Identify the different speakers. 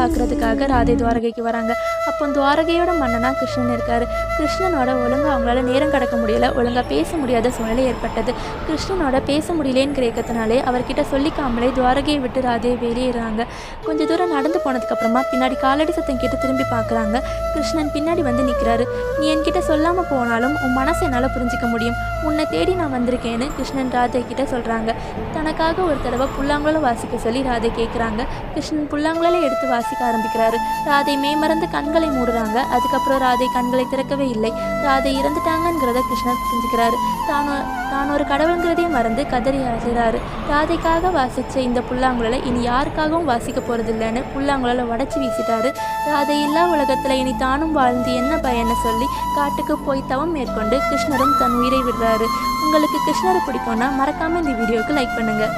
Speaker 1: பார்க்குறதுக்காக ராதை துவாரகைக்கு வராங்க. அப்போ துவாரகையோட மன்னனா கிருஷ்ணன் இருக்கார். கிருஷ்ணனோட ஒழுங்காக அவங்களால நேரம் கடக்க முடியலை, ஒழுங்காக பேச முடியாத சூழ்நிலை ஏற்பட்டது. கிருஷ்ணனோட பேச முடியலேன்னு ஏக்கத்தினாலே அவர்கிட்ட சொல்லிக்காமலே துவாரகையை விட்டு ராதையை வெளியேறாங்க. கொஞ்சம் தூரம் நடந்து போனதுக்கப்புறமா பின்னாடி காலடி சத்தம் கேட்டு திரும்பி பார்க்குறாங்க. கிருஷ்ணன் பின்னாடி வந்து நிற்கிறாரு. நீ என்கிட்ட சொல்லாமல் போனாலும் உன் மனசை என்னால் புரிஞ்சிக்க முடியும், உன்னை தேடி நான் வந்திருக்கேன்னு கிருஷ்ணன் ராதை கிட்ட சொல்கிறாங்க. தனக்காக ஒரு தடவை புல்லாங்குழலை வாசிக்க சொல்லி ராதை கேட்குறாங்க. கிருஷ்ணன் புல்லாங்குழலை எடுத்து வாசிக்க ஆரம்பிக்கிறாரு. ராதை மேமறந்து கண்களை மூடுறாங்க. அதுக்கப்புறம் ராதை கண்களை திறக்கவே இல்லை. ராதை இறந்துட்டாங்கிறத கிருஷ்ணன் புரிஞ்சுக்கிறாரு. தான் ஒரு கடவுளுங்கிறதையும் மறந்து கதறி அழுறாரு. ராதைக்காக வாசித்த இந்த புல்லாங்குழலை இனி யாருக்காகவும் வாசிக்க போகிறதில்லைன்னு புல்லாங்குழலை உடச்சி வீசிட்டாரு. ராதை இல்லா உலகத்தில் இனி தானும் வாழ்ந்து என்ன பயன்னு சொல்லி காட்டுக்கு போய் தவம் மேற்கொண்டு கிருஷ்ணரும் தன் உயிரை விடுறாரு. உங்களுக்கு கிருஷ்ணரை பிடிக்கும்னா மறக்காமல் இந்த வீடியோவுக்கு லைக் பண்ணுங்கள்.